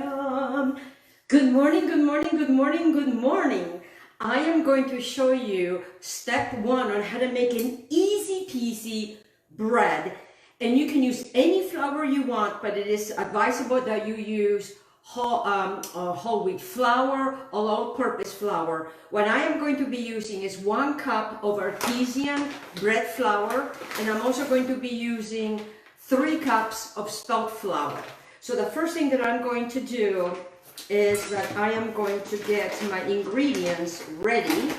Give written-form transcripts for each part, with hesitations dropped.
welcome. Good morning, good morning, good morning, good morning. I am going to show you step 1 on how to make an easy peasy bread. And you can use any flour you want, but it is advisable that you use whole wheat flour or all-purpose flour. What I am going to be using is 1 cup of artisan bread flour, and I'm also going to be using 3 cups of spelt flour. So the first thing that I'm going to do is that I am going to get my ingredients ready,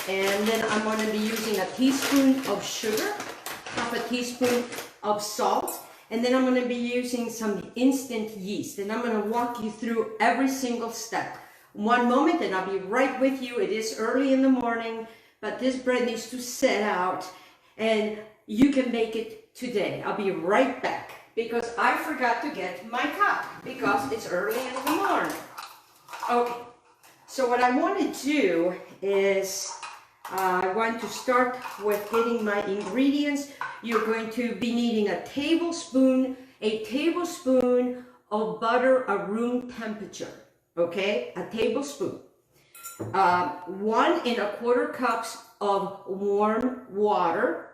and then I'm going to be using a teaspoon of sugar, half a teaspoon of salt, and then I'm going to be using some instant yeast, and I'm going to walk you through every single step. One moment and I'll be right with you. It is early in the morning, but this bread needs to set out and you can make it today. I'll be right back because I forgot to get my cup because it's early in the morning. Okay, so what I want to do is I want to start with getting my ingredients. You're going to be needing a tablespoon of butter at room temperature, okay? A tablespoon. 1 1/4 cups of warm water.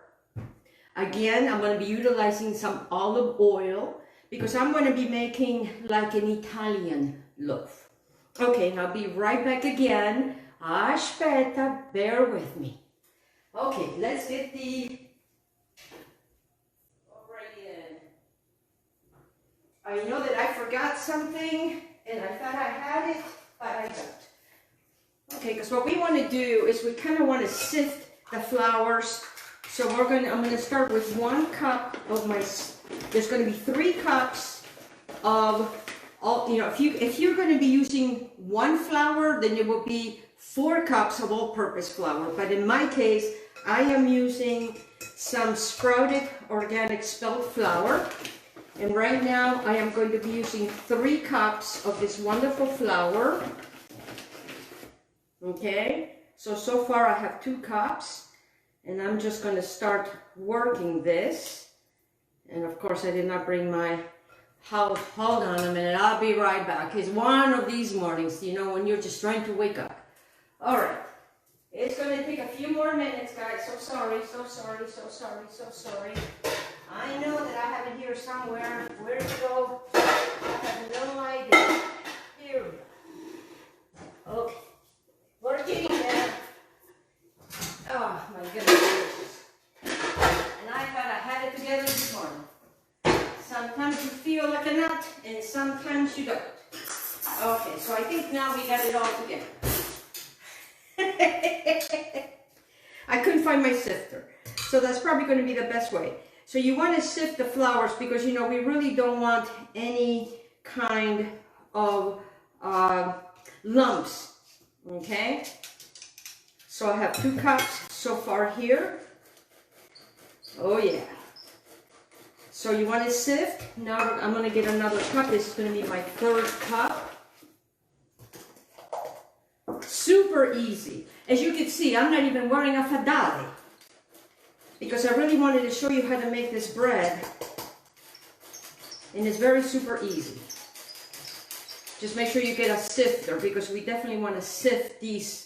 Again, I'm going to be utilizing some olive oil because I'm going to be making like an Italian loaf. Okay, and I'll be right back again. Aspetta, bear with me. Okay, let's get the right in. I know that I forgot something and I thought I had it, but I don't. Okay, because what we want to do is we kind of want to sift the flours. So I'm going to start with 1 cup of my, there's going to be 3 cups of, if you're going to be using 1 flour, then it will be 4 cups of all-purpose flour. But in my case, I am using some sprouted organic spelt flour. And right now, I am going to be using 3 cups of this wonderful flour. Okay, so far I have 2 cups. And I'm just going to start working this. And of course, I did not bring my, hold on a minute, I'll be right back. It's one of these mornings, you know, when you're just trying to wake up. All right, it's going to take a few more minutes, guys. So sorry. I know that I have it here somewhere. Where to go? I have no idea. Here we go. Okay, we're getting there. Oh my goodness. And I thought I had it together this morning. Sometimes you feel like a nut and sometimes you don't. Okay, so I think now we got it all together. I couldn't find my sifter. So that's probably going to be the best way. So you want to sift the flours because, you know, we really don't want any kind of lumps. Okay? So I have 2 cups so far here. Oh yeah. So you want to sift. Now I'm going to get another cup. This is going to be my 3rd cup. Super easy. As you can see, I'm not even wearing a fadale because I really wanted to show you how to make this bread. And it's very super easy. Just make sure you get a sifter because we definitely want to sift these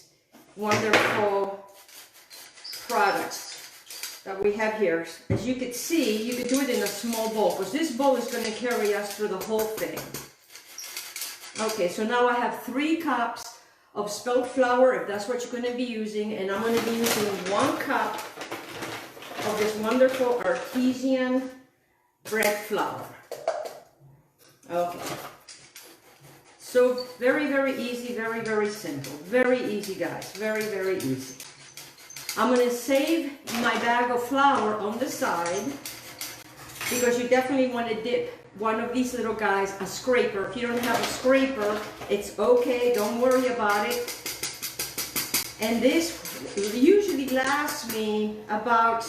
wonderful products that we have here. As you can see, you can do it in a small bowl because this bowl is going to carry us through the whole thing. Okay, so now I have 3 cups of spelt flour, if that's what you're going to be using, and I'm going to be using 1 cup of this wonderful artisan bread flour. Okay. So very, very easy, very, very simple. Very easy, guys. Very, very easy. I'm going to save my bag of flour on the side because you definitely want to dip one of these little guys, a scraper. If you don't have a scraper, it's okay. Don't worry about it. And this usually lasts me about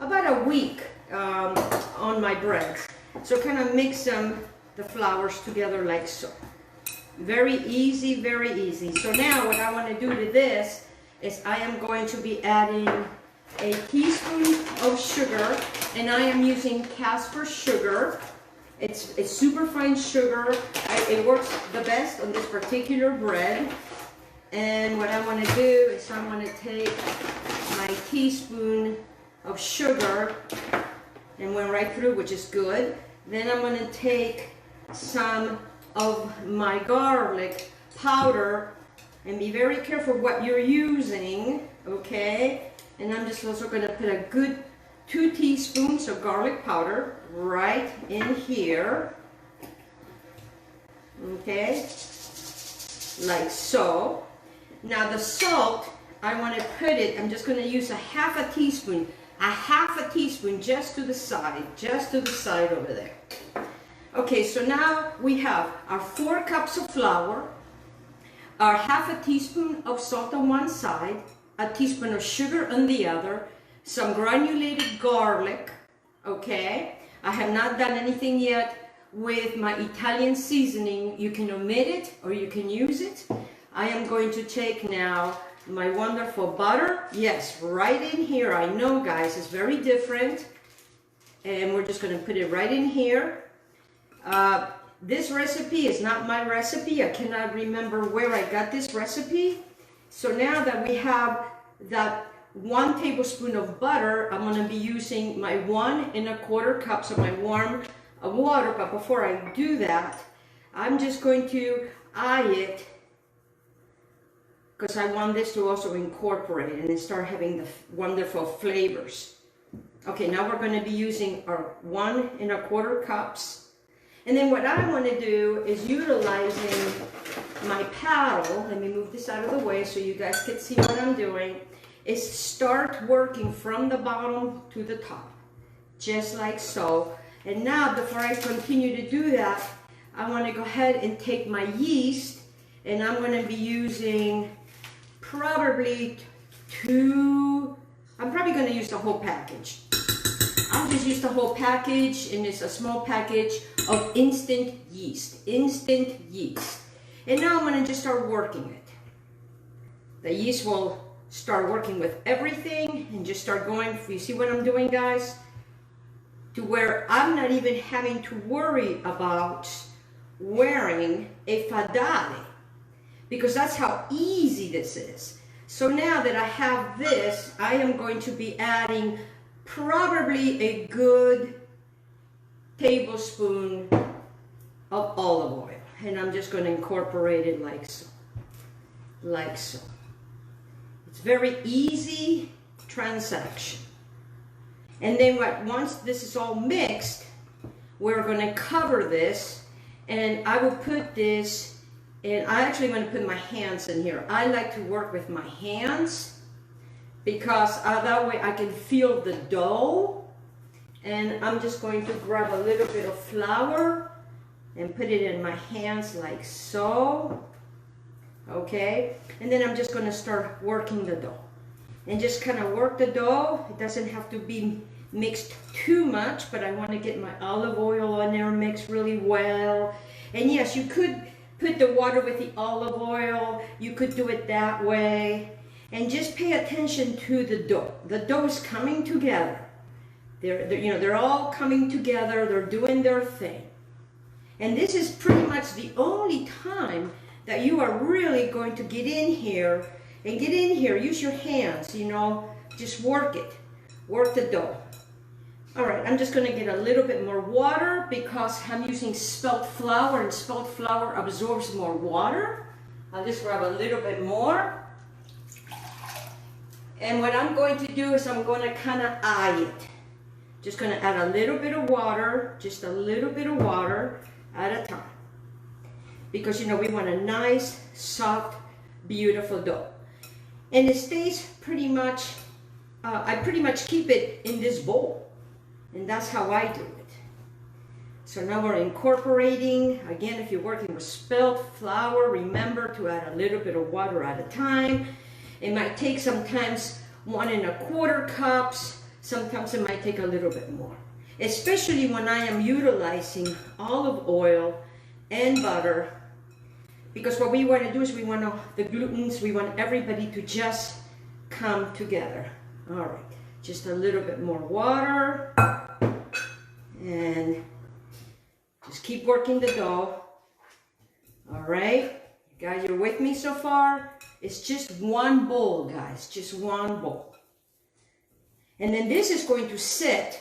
a week on my bread. So kind of mix the flours together like so. Very easy, very easy. So now what I want to do to this is I am going to be adding a teaspoon of sugar, and I am using Casper sugar. It's super fine sugar. It works the best on this particular bread. And what I want to do is I want to take my teaspoon of sugar and went right through, which is good. Then I'm going to take some of my garlic powder, and be very careful what you're using, okay? And I'm just also going to put a good 2 teaspoons of garlic powder right in here, okay, like so. Now the salt, I want to put it, I'm just going to use a half a teaspoon just to the side over there. Okay, so now we have our 4 cups of flour, our half a teaspoon of salt on one side, a teaspoon of sugar on the other, some granulated garlic, okay? I have not done anything yet with my Italian seasoning. You can omit it or you can use it. I am going to take now my wonderful butter. Yes, right in here. I know, guys, it's very different. And we're just going to put it right in here. This recipe is not my recipe. I cannot remember where I got this recipe. So now that we have that 1 tablespoon of butter, I'm going to be using my 1 1/4 cups of my warm water. But before I do that, I'm just going to eye it, because I want this to also incorporate and start having the wonderful flavors. Okay, now we're going to be using our 1 1/4 cups. And then what I want to do is utilizing my paddle, let me move this out of the way so you guys can see what I'm doing, is start working from the bottom to the top, just like so. And now before I continue to do that, I want to go ahead and take my yeast, and I'm going to be using probably I'm probably going to use the whole package. I'll just use the whole package, and it's a small package of instant yeast. And now I'm going to just start working it. The yeast will start working with everything and just start going, you see what I'm doing, guys? To where I'm not even having to worry about wearing a fadale, because that's how easy this is. So now that I have this, I am going to be adding probably a good tablespoon of olive oil, and I'm just going to incorporate it like so, like so. It's very easy transaction. And then once this is all mixed, we're going to cover this, and I will put this, and I actually want to put my hands in here. I like to work with my hands, because that way I can feel the dough. And I'm just going to grab a little bit of flour and put it in my hands like so. Okay, and then I'm just going to start working the dough. And just kind of work the dough. It doesn't have to be mixed too much, but I want to get my olive oil on there mixed really well. And yes, you could put the water with the olive oil. You could do it that way. And just pay attention to the dough. The dough is coming together. They're all coming together. They're doing their thing. And this is pretty much the only time that you are really going to get in here. And get in here, use your hands, just work it. Work the dough. All right, I'm just going to get a little bit more water because I'm using spelt flour, and spelt flour absorbs more water. I'll just grab a little bit more. And what I'm going to do is I'm going to kind of eye it. Just going to add a little bit of water, just a little bit of water at a time. Because, we want a nice, soft, beautiful dough. And it stays pretty much, I pretty much keep it in this bowl. And that's how I do it. So now we're incorporating. Again, if you're working with spelt flour, remember to add a little bit of water at a time. It might take sometimes 1 1/4 cups. Sometimes it might take a little bit more. Especially when I am utilizing olive oil and butter. Because what we want to do is we want the glutens, we want everybody to just come together. All right, just a little bit more water. And Just keep working the dough. All right, you guys, you're with me so far? It's just one bowl, guys, just one bowl. And then this is going to sit,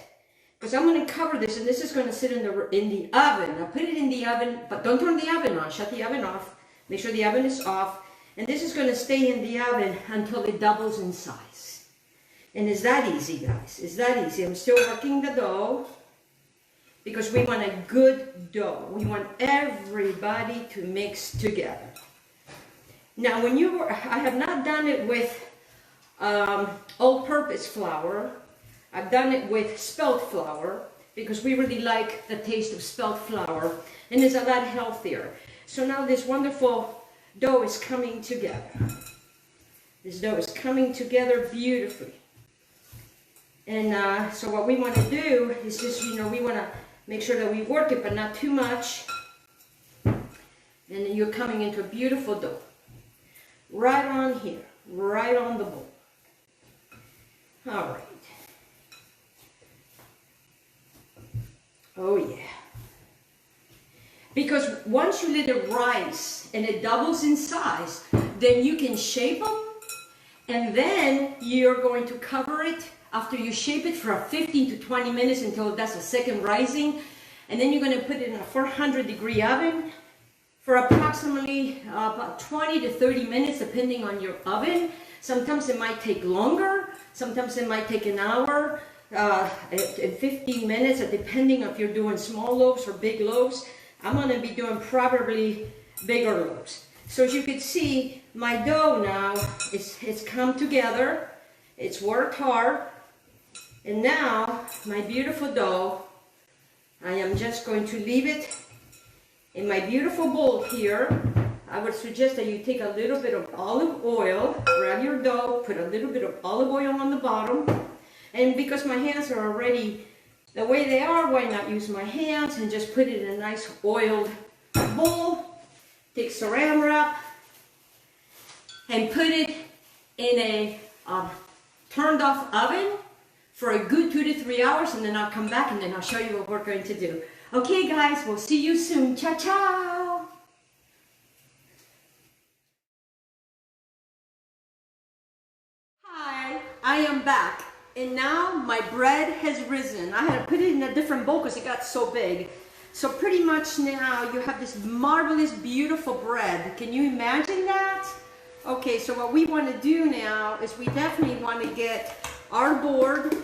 because I'm going to cover this, and this is going to sit in the oven. Now put it in the oven, but don't turn the oven on. Shut the oven off. Make sure the oven is off. And this is going to stay in the oven until it doubles in size. And it's that easy, guys. It's that easy. I'm still working the dough because we want a good dough. We want everybody to mix together. Now, I have not done it with all-purpose flour. I've done it with spelt flour because we really like the taste of spelt flour, and it's a lot healthier. So now this wonderful dough is coming together. This dough is coming together beautifully. And so what we want to do is just, we want to make sure that we work it, but not too much. And then you're coming into a beautiful dough. Right on here, right on the bowl. All right. Oh yeah. Because once you let it rise and it doubles in size, then you can shape them, and then you're going to cover it after you shape it for 15 to 20 minutes until it does a second rising, and then you're going to put it in a 400-degree oven for approximately about 20 to 30 minutes, depending on your oven. Sometimes it might take longer, sometimes it might take an hour, 15 minutes, depending if you're doing small loaves or big loaves. I'm going to be doing probably bigger loaves. So as you can see, my dough now it's come together. It's worked hard. And now my beautiful dough, I am just going to leave it in my beautiful bowl here. I would suggest that you take a little bit of olive oil, grab your dough, put a little bit of olive oil on the bottom. And because my hands are already the way they are, why not use my hands and just put it in a nice oiled bowl. Take saran wrap and put it in a turned off oven for a good 2 to 3 hours, and then I'll come back and then I'll show you what we're going to do. Okay guys, we'll see you soon. Ciao, ciao! Hi, I am back. And now my bread has risen. I had to put it in a different bowl because it got so big. So pretty much now you have this marvelous, beautiful bread. Can you imagine that? Okay, so what we want to do now is we definitely want to get our board,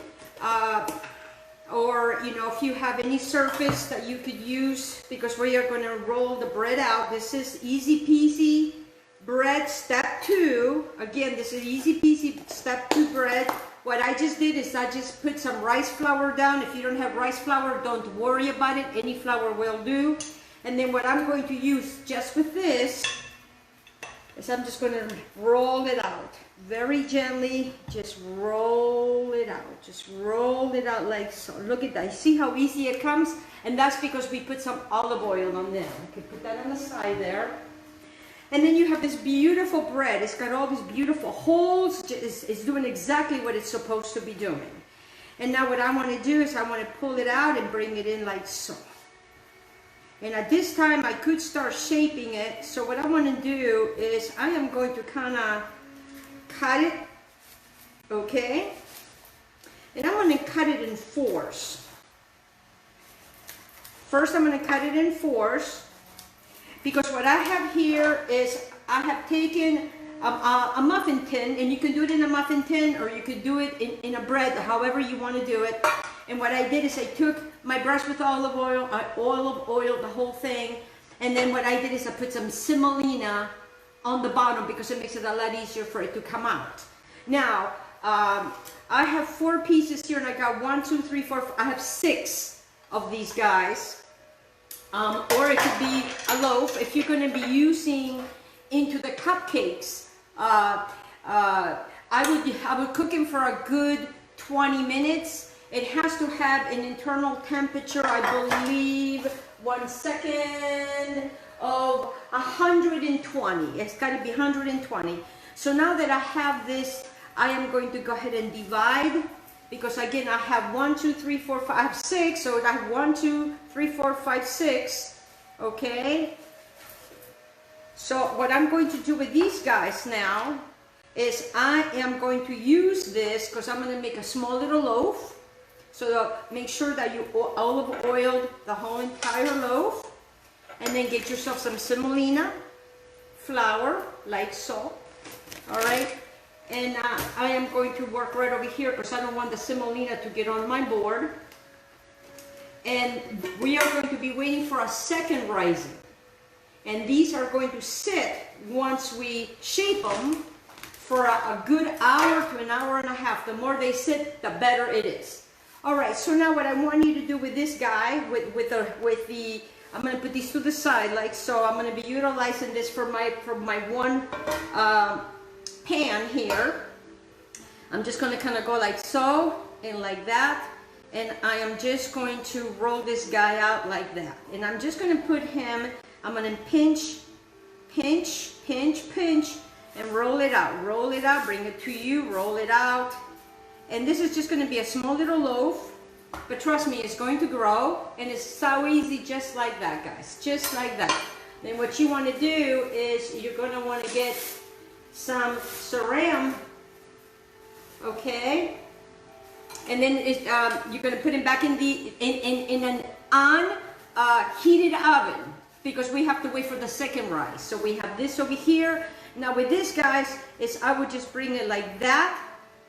or if you have any surface that you could use, because we are going to roll the bread out. This is easy peasy bread step 2. Again, this is easy peasy step 2 bread. What I just did is I just put some rice flour down. If you don't have rice flour, don't worry about it. Any flour will do. And then what I'm going to use just with this is I'm just going to roll it out. Very gently, just roll it out. Just roll it out like so. Look at that. See how easy it comes? And that's because we put some olive oil on there. You can put that on the side there. And then you have this beautiful bread. It's got all these beautiful holes. It's doing exactly what it's supposed to be doing. And now what I want to do is I want to pull it out and bring it in like so. And at this time I could start shaping it. So what I want to do is I am going to kind of cut it. Okay? And I want to cut it in 4s. First I'm going to cut it in 4s. Because what I have here is I have taken a muffin tin, and you can do it in a muffin tin or you could do it in a bread, however you want to do it. And what I did is I took my brush with olive oil, I olive oiled the whole thing, and then what I did is I put some semolina on the bottom because it makes it a lot easier for it to come out. Now, I have 4 pieces here, and I got 1, 2, 3, 4, I have 6 of these guys. Or it could be a loaf. If you're going to be using into the cupcakes, I would cook them for a good 20 minutes. It has to have an internal temperature, I believe, 1 second, of 120. It's got to be 120. So now that I have this, I am going to go ahead and divide because again, I have 1, 2, 3, 4, 5, 6. So I have 1, 2, 3, 4, 5, 6. Okay. So what I'm going to do with these guys now is I am going to use this because I'm going to make a small little loaf. So make sure that you olive oiled the whole entire loaf. And then get yourself some semolina flour, like so. All right. And I am going to work right over here because I don't want the semolina to get on my board. And we are going to be waiting for a second rising. And these are going to sit once we shape them for a good hour to an hour and a half. The more they sit, the better it is. All right, so now what I want you to do with this guy, I'm going to put these to the side like so. I'm going to be utilizing this for my one pan here. I'm just going to kind of go like so and like that. And I am just going to roll this guy out like that. And I'm just going to put him, I'm going to pinch, pinch, pinch, pinch, and roll it out. Roll it out, bring it to you, roll it out. And this is just going to be a small little loaf. But trust me, it's going to grow. And it's so easy just like that, guys. Just like that. Then what you want to do is you're going to want to get some saran. Okay. And then you're going to put it back in an unheated oven because we have to wait for the second rise. So we have this over here. Now with this, guys, I would just bring it like that.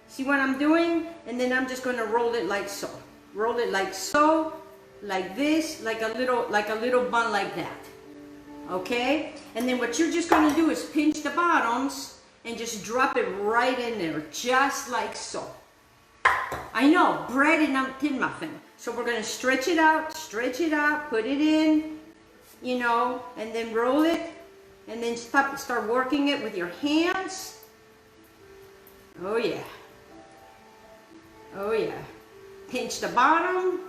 See what I'm doing? And then I'm just going to roll it like so. Roll it like so, like this, like a little bun like that. Okay? And then what you're just going to do is pinch the bottoms and just drop it right in there, just like so. I know, bread and a tin muffin. So we're going to stretch it out, put it in, you know, and then roll it, and then start working it with your hands. Oh yeah. Oh yeah. Pinch the bottom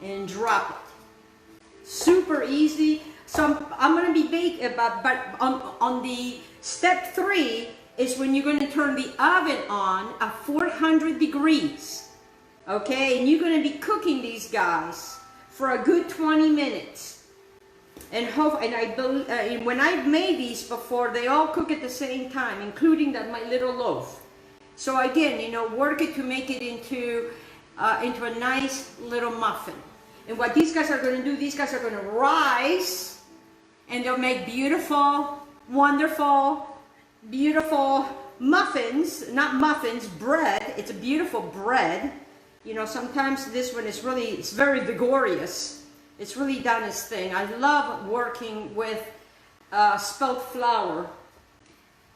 and drop it. Super easy. So I'm going to be baking, but on the step 3 is when you're going to turn the oven on at 400 degrees. Okay, and you're going to be cooking these guys for a good 20 minutes. And when I've made these before, they all cook at the same time, including my little loaf. So again, you know, work it to make it into a nice little muffin. And what these guys are going to do, these guys are going to rise, and they'll make beautiful, wonderful, beautiful muffins. Not muffins, bread. It's a beautiful bread. You know, sometimes this one is it's very vigorous. It's really done its thing. I love working with spelt flour.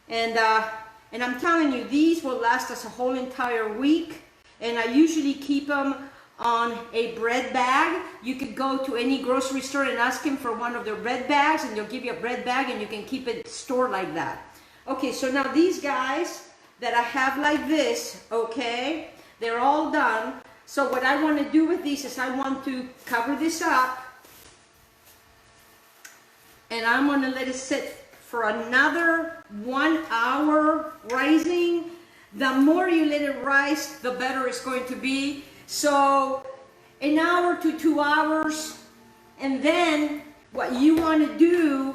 And I'm telling you, these will last us a whole entire week. And I usually keep them on a bread bag. You could go to any grocery store and ask them for one of their bread bags, and they'll give you a bread bag, and you can keep it stored like that. Okay, so now these guys that I have like this, okay, they're all done. So what I want to do with these is I want to cover this up, and I'm going to let it sit for another 1 hour rising. The more you let it rise, the better it's going to be. So an hour to 2 hours, and then what you want to do,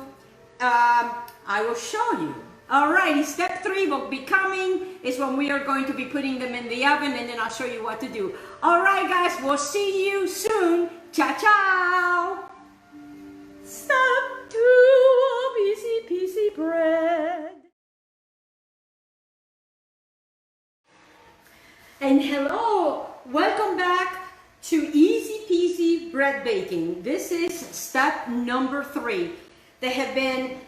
I will show you. Alrighty, step 3 will be coming, is when we are going to be putting them in the oven, and then I'll show you what to do. Alright guys, we'll see you soon. Ciao, ciao. Step 2 of easy peasy bread. And hello, welcome back to easy peasy bread baking. This is step number 3. They have been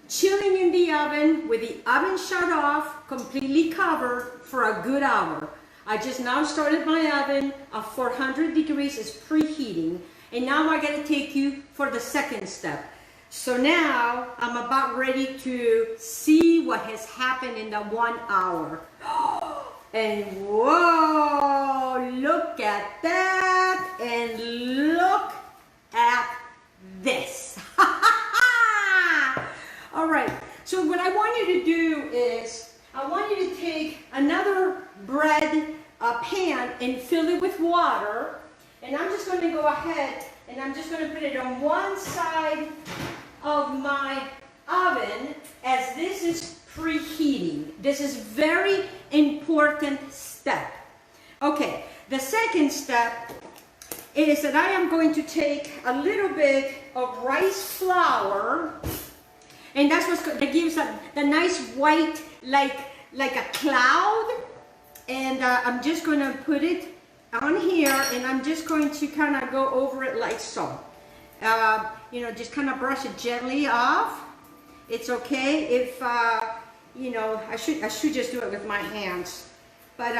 chilling in the oven with the oven shut off, completely covered for a good hour. I just now started my oven at 400 degrees, it's preheating. And now I gotta take you for the second step. So now I'm about ready to see what has happened in the 1 hour. And whoa, look at that, and look at this. All right, so what I want you to do is, I want you to take another bread pan and water, and I'm just going to go ahead and I'm just going to put it on one side of my oven as this is preheating. This is very important step. Okay, the second step is that I am going to take a little bit of rice flour, and that's that gives the nice white like a cloud, and I'm just going to put it on here, and I'm just going to kind of go over it like so. You know, just kind of brush it gently off. It's okay if you know, I should just do it with my hands, but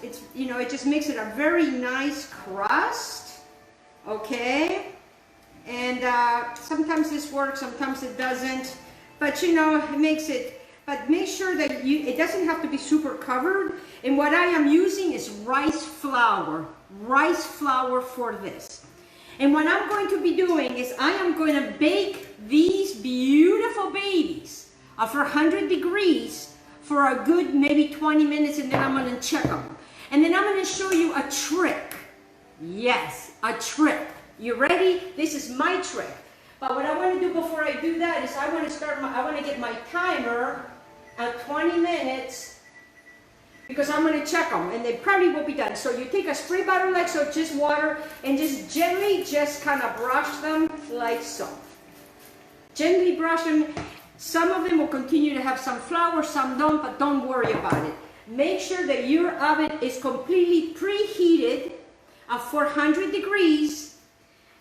it's you know, it just makes it a very nice crust. Okay, and sometimes this works, sometimes it doesn't, but you know, it makes it. But make sure that it doesn't have to be super covered. And what I am using is rice flour for this. And what I'm going to be doing is I am going to bake these beautiful babies for 100 degrees for a good maybe 20 minutes, and then I'm going to check them. And then I'm going to show you a trick. Yes, a trick. You ready? This is my trick. But what I want to do before I do that is I want to get my timer at 20 minutes, because I'm going to check them and they probably will be done. So you take a spray bottle like so, just water, and just gently just kind of brush them like so. Gently brush them. Some of them will continue to have some flour, some don't, but don't worry about it. Make sure that your oven is completely preheated at 400 degrees,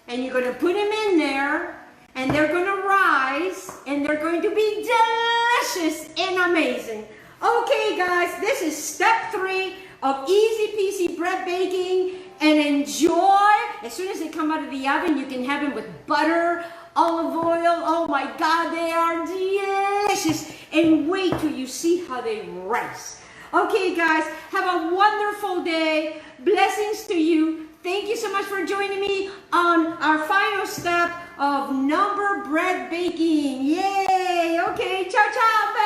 and you're going to put them in there, and they're going to rise, and they're going to be delicious and amazing. Okay, guys, this is step 3 of easy peasy bread baking, and enjoy. As soon as they come out of the oven, you can have them with butter, olive oil. Oh my God, they are delicious. And wait till you see how they rise. Okay, guys, have a wonderful day. Blessings to you. Thank you so much for joining me on our final step of number bread baking. Yay! Okay, ciao, ciao.